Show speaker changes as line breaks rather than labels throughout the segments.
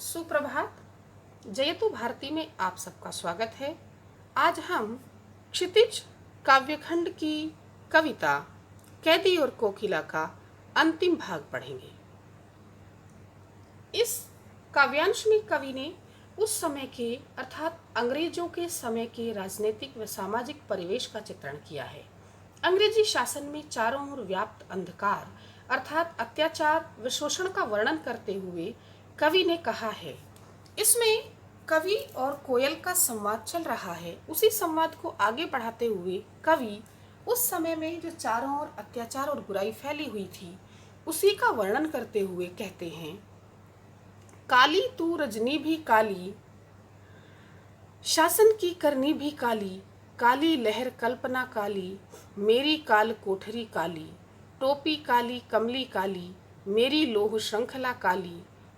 सुप्रभात। जयतु भारती में आप सबका स्वागत है। आज हम क्षितिज काव्यखंड की कविता कैदी और कोकिला का अंतिम भाग पढ़ेंगे। इस काव्यांश में कवि ने उस समय के अर्थात अंग्रेजों के समय के राजनीतिक व सामाजिक परिवेश का चित्रण किया है। अंग्रेजी शासन में चारों ओर व्याप्त अंधकार अर्थात अत्याचार व शोषण का वर्णन करते हुए कवि ने कहा है। इसमें कवि और कोयल का संवाद चल रहा है। उसी संवाद को आगे बढ़ाते हुए कवि उस समय में जो चारों ओर अत्याचार और बुराई फैली हुई थी उसी का वर्णन करते हुए कहते हैं, काली तू रजनी भी काली, शासन की करनी भी काली, काली लहर कल्पना काली, मेरी काल कोठरी काली, टोपी काली कमली काली, मेरी लोह श्रृंखला काली,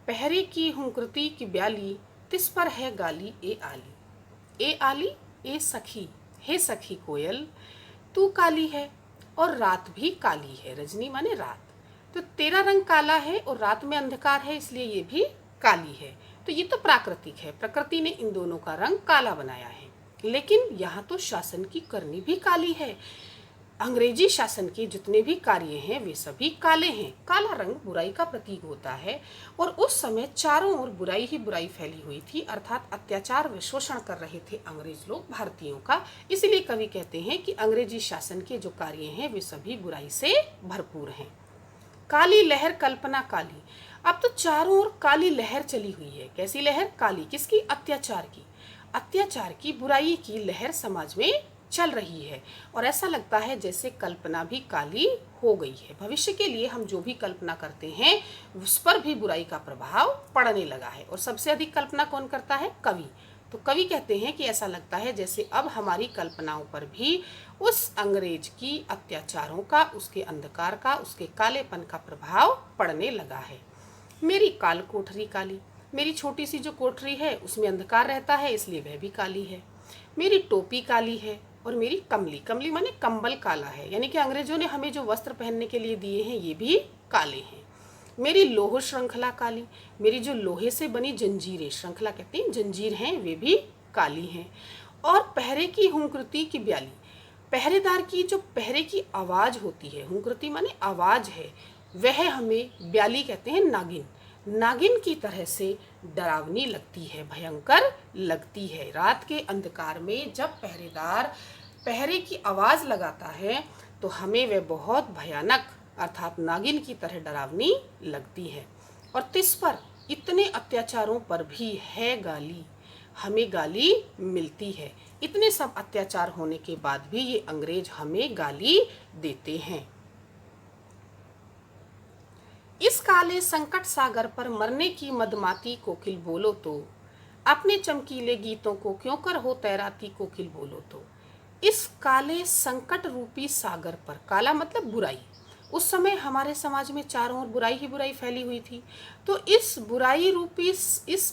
पहरे की हूँ कृति की ब्याली, तिस पर है गाली ए आली। ए आली ए सखी, हे सखी कोयल, तू काली है और रात भी काली है। रजनी माने रात, तो तेरा रंग काला है और रात में अंधकार है, इसलिए ये भी काली है। तो ये तो प्राकृतिक है, प्रकृति ने इन दोनों का रंग काला बनाया है। लेकिन यहाँ तो शासन की करनी भी काली है। अंग्रेजी शासन के जितने भी कार्य हैं वे सभी काले हैं। काला रंग बुराई का प्रतीक होता है और उस समय चारों ओर बुराई ही बुराई फैली हुई थी, अर्थात अत्याचार व शोषण कर रहे थे अंग्रेज लोग भारतीयों का। इसीलिए कवि कहते हैं कि अंग्रेजी शासन के जो कार्य हैं वे सभी बुराई से भरपूर हैं। काली लहर कल्पना काली, अब तो चारों ओर काली लहर चली हुई है। कैसी लहर? काली। किसकी? अत्याचार की। अत्याचार की, बुराई की लहर समाज में चल रही है और ऐसा लगता है जैसे कल्पना भी काली हो गई है। भविष्य के लिए हम जो भी कल्पना करते हैं उस पर भी बुराई का प्रभाव पड़ने लगा है और सबसे अधिक कल्पना कौन करता है? कवि। तो कवि कहते हैं कि ऐसा लगता है जैसे अब हमारी कल्पनाओं पर भी उस अंग्रेज की अत्याचारों का, उसके अंधकार का, उसके कालेपन का प्रभाव पड़ने लगा है। मेरी काल कोठरी काली, मेरी छोटी सी जो कोठरी है उसमें अंधकार रहता है, इसलिए वह भी काली है। मेरी टोपी काली है और मेरी कमली, कमली माने कंबल काला है, यानी कि अंग्रेजों ने हमें जो वस्त्र पहनने के लिए दिए हैं ये भी काले हैं। मेरी लोह श्रृंखला काली, मेरी जो लोहे से बनी जंजीरें, श्रृंखला कहते हैं जंजीर हैं, वे भी काली हैं। और पहरे की हुंकृति की ब्याली, पहरेदार की जो पहरे की आवाज होती है, हुंकृति माने आवाज है, वह हमें ब्याली कहते हैं नागिन, नागिन की तरह से डरावनी लगती है, भयंकर लगती है। रात के अंधकार में जब पहरेदार पहरे की आवाज लगाता है तो हमें वह बहुत भयानक अर्थात नागिन की तरह डरावनी लगती है। और तिस पर, इतने अत्याचारों पर भी है गाली, हमें गाली मिलती है। इतने सब अत्याचार होने के बाद भी ये अंग्रेज हमें गाली देते हैं। इस काले संकट सागर पर मरने की मदमाती कोकिल बोलो तो, अपने चमकीले गीतों को क्यों कर हो तैराती कोकिल बोलो तो। इस काले संकट रूपी सागर पर, काला मतलब बुराई, उस समय हमारे समाज में चारों ओर बुराई ही बुराई फैली हुई थी। तो इस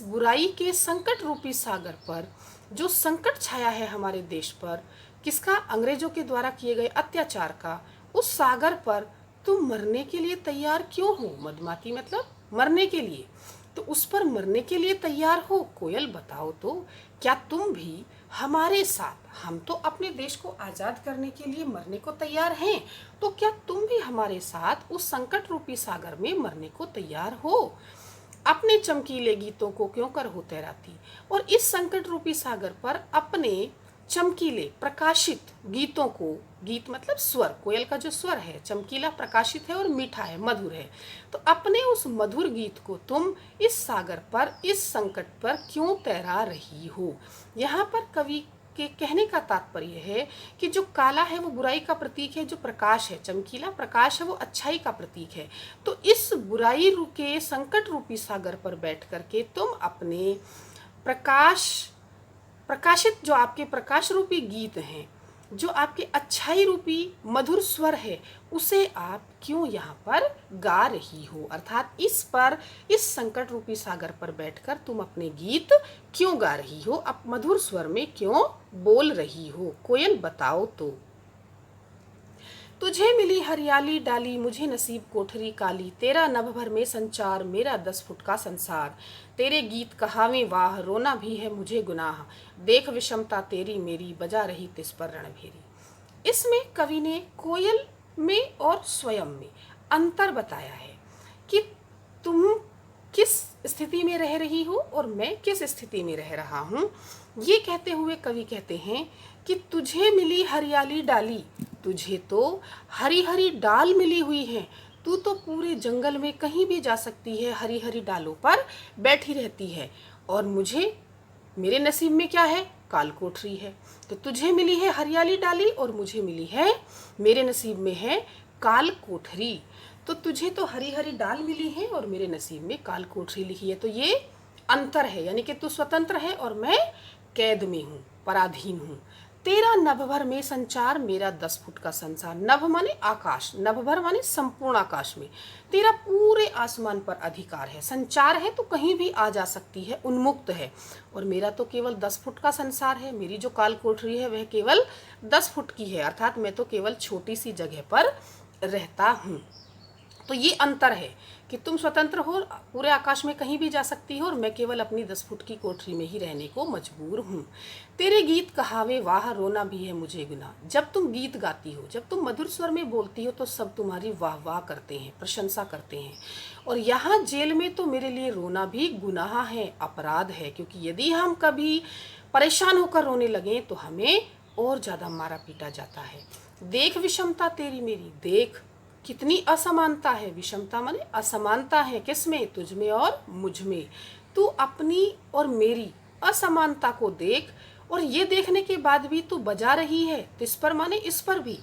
बुराई के संकट रूपी सागर पर जो संकट छाया है हमारे देश पर, किसका? अंग्रेजों के द्वारा किए गए अत्याचार का, उस सागर पर तुम मरने के लिए तैयार क्यों हो? मदमाती मतलब मरने के लिए, तो उस पर मरने के लिए तैयार हो। कोयल बताओ तो, क्या तुम भी हमारे साथ, हम तो अपने देश को आजाद करने के लिए मरने को तैयार हैं, तो क्या तुम भी हमारे साथ उस संकट रूपी सागर में मरने को तैयार हो? अपने चमकीले गीतों को क्यों कर हो तैराती, और इस संकट रूपी सागर पर अपने चमकीले प्रकाशित गीतों को, गीत मतलब स्वर, कोयल का जो स्वर है चमकीला, प्रकाशित है और मीठा है, मधुर है, तो अपने उस मधुर गीत को तुम इस सागर पर, इस संकट पर क्यों तैरा रही हो। यहाँ पर कवि के कहने का तात्पर्य है कि जो काला है वो बुराई का प्रतीक है, जो प्रकाश है, चमकीला प्रकाश है, वो अच्छाई का प्रतीक है। तो इस बुराई के संकट रूपी सागर पर बैठ करके तुम अपने प्रकाशित जो आपके प्रकाश रूपी गीत हैं, जो आपके अच्छाई रूपी मधुर स्वर है, उसे आप क्यों यहाँ पर गा रही हो, अर्थात इस संकट रूपी सागर पर बैठकर तुम अपने गीत क्यों गा रही हो, अब मधुर स्वर में क्यों बोल रही हो, कोयल बताओ तो। तुझे मिली हरियाली डाली, मुझे नसीब कोठरी काली, तेरा नभ भर में संचार, मेरा 10 फुट का संसार, तेरे गीत कहावे वाह, रोना भी है मुझे गुनाह, देख विषमता तेरी मेरी, बजा रही तिस पर रणभेरी। इसमें कवि ने कोयल में और स्वयं में अंतर बताया है कि तुम किस स्थिति में रह रही हो और मैं किस स्थिति में रह रहा हूँ। ये कहते हुए कवि कहते हैं कि तुझे मिली हरियाली डाली, तुझे तो हरी हरी डाल मिली हुई है, तू तो पूरे जंगल में कहीं भी जा सकती है, हरी हरी डालों पर बैठी रहती है, और मुझे, मेरे नसीब में क्या है, काल कोठरी है। तो तुझे मिली है हरियाली डाली और मुझे मिली है, मेरे नसीब में है काल कोठरी। तो तुझे तो हरी हरी डाल मिली है और मेरे नसीब में काल कोठरी लिखी है। तो ये अंतर है, यानी कि तू स्वतंत्र है और मैं कैद में हूँ, पराधीन हूँ। तेरा नभ भर में संचार, मेरा 10 फुट का संसार। नभ माने आकाश, नभ भर माने संपूर्ण आकाश में तेरा पूरे आसमान पर अधिकार है, संचार है तो कहीं भी आ जा सकती है, उन्मुक्त है। और मेरा तो केवल 10 फुट का संसार है, मेरी जो काल कोठरी है वह केवल 10 फुट की है, अर्थात मैं तो केवल छोटी सी जगह पर रहता हूँ। तो ये अंतर है कि तुम स्वतंत्र हो, पूरे आकाश में कहीं भी जा सकती हो, और मैं केवल अपनी 10 फुट की कोठरी में ही रहने को मजबूर हूँ। तेरे गीत कहावे वाह, रोना भी है मुझे गुनाह। जब तुम गीत गाती हो, जब तुम मधुर स्वर में बोलती हो, तो सब तुम्हारी वाह वाह करते हैं, प्रशंसा करते हैं। और यहाँ जेल में तो मेरे लिए रोना भी गुनाह है, अपराध है, क्योंकि यदि हम कभी परेशान होकर रोने लगें तो हमें और ज़्यादा मारा पीटा जाता है। देख विषमता तेरी मेरी, देख कितनी असमानता है, विषमता माने असमानता है, किसमें, तुझ में और मुझ में। तू अपनी और मेरी असमानता को देख, और ये देखने के बाद भी तू बजा रही है, तिस पर माने इस पर भी,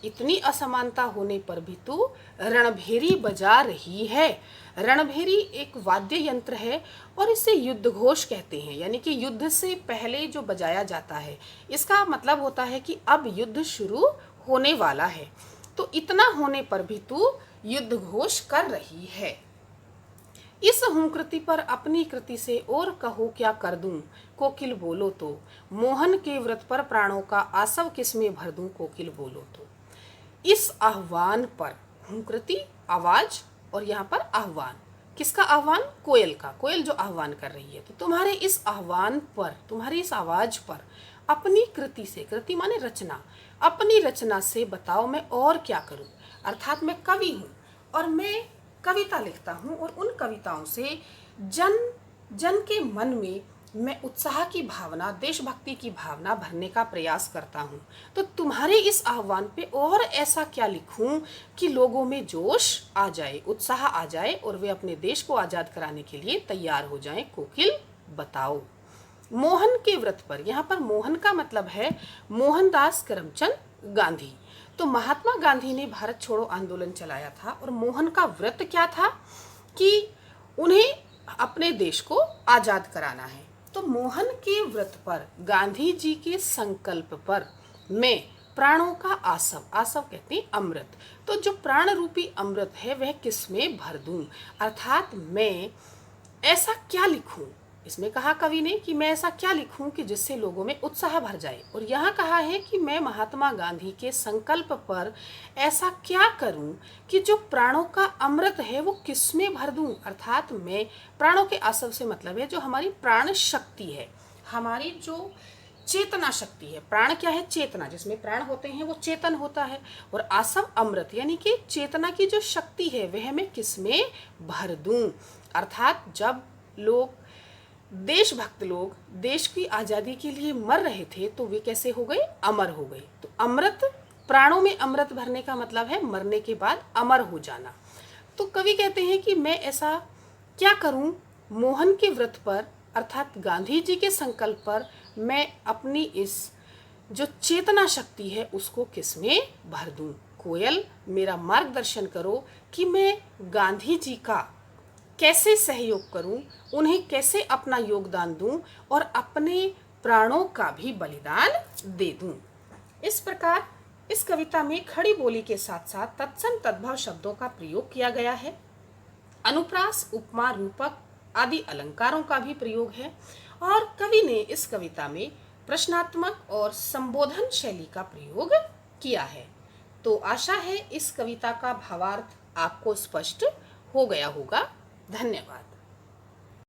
इतनी असमानता होने पर भी तू रणभेरी बजा रही है। रणभेरी एक वाद्य यंत्र है और इसे युद्ध घोष कहते हैं, यानी कि युद्ध से पहले जो बजाया जाता है। इसका मतलब होता है कि अब युद्ध शुरू होने वाला है, तो इतना होने पर भी तू युद्ध घोष कर रही है। इस हूँ कृति पर अपनी कृति से और कहो क्या कर दूं, कोकिल बोलो तो, मोहन के व्रत पर प्राणों का आसव किसमें भर दूं, कोकिल बोलो तो। इस आह्वान पर, हूँ कृति आवाज और यहाँ पर आह्वान, किसका आह्वान, कोयल का, कोयल जो आह्वान कर रही है। तो तुम्हारे इस आह्वान पर, तुम्हारी इस आवाज पर अपनी कृति से, कृति माने रचना, अपनी रचना से बताओ मैं और क्या करूं। अर्थात मैं कवि हूं और मैं कविता लिखता हूं, और उन कविताओं से जन जन के मन में मैं उत्साह की भावना, देशभक्ति की भावना भरने का प्रयास करता हूं। तो तुम्हारे इस आह्वान पे और ऐसा क्या लिखूं कि लोगों में जोश आ जाए, उत्साह आ जाए और वे अपने देश को आज़ाद कराने के लिए तैयार हो जाएं, कोकिल बताओ। मोहन के व्रत पर, यहाँ पर मोहन का मतलब है मोहनदास करमचंद गांधी। तो महात्मा गांधी ने भारत छोड़ो आंदोलन चलाया था, और मोहन का व्रत क्या था कि उन्हें अपने देश को आज़ाद कराना है। तो मोहन के व्रत पर, गांधी जी के संकल्प पर मैं प्राणों का आसव, आसव कहते हैं अमृत, तो जो प्राण रूपी अमृत है वह किसमें भर दूं, अर्थात मैं ऐसा क्या लिखूं। इसमें कहा कवि ने कि मैं ऐसा क्या लिखूं कि जिससे लोगों में उत्साह भर जाए, और यहाँ कहा है कि मैं महात्मा गांधी के संकल्प पर ऐसा क्या करूं कि जो प्राणों का अमृत है वो किसमें भर दूं, अर्थात मैं प्राणों के आसव से मतलब है जो हमारी प्राण शक्ति है, हमारी जो चेतना शक्ति है। प्राण क्या है, चेतना, जिसमें प्राण होते हैं वो चेतन होता है, और आसव अमृत यानी कि चेतना की जो शक्ति है वह मैं किसमें भर दूं। अर्थात जब लोग, देशभक्त लोग देश की आज़ादी के लिए मर रहे थे तो वे कैसे हो गए, अमर हो गए। तो अमृत, प्राणों में अमृत भरने का मतलब है मरने के बाद अमर हो जाना। तो कवि कहते हैं कि मैं ऐसा क्या करूं, मोहन के व्रत पर अर्थात गांधी जी के संकल्प पर मैं अपनी इस जो चेतना शक्ति है उसको किसमें भर दूं। कोयल मेरा मार्गदर्शन करो कि मैं गांधी जी का कैसे सहयोग करूं, उन्हें कैसे अपना योगदान दूं और अपने प्राणों का भी बलिदान दे दूं। इस प्रकार इस कविता में खड़ी बोली के साथ साथ तत्सम तद्भव शब्दों का प्रयोग किया गया है। अनुप्रास, उपमा, रूपक आदि अलंकारों का भी प्रयोग है, और कवि ने इस कविता में प्रश्नात्मक और संबोधन शैली का प्रयोग किया है। तो आशा है इस कविता का भावार्थ आपको स्पष्ट हो गया होगा। धन्यवाद।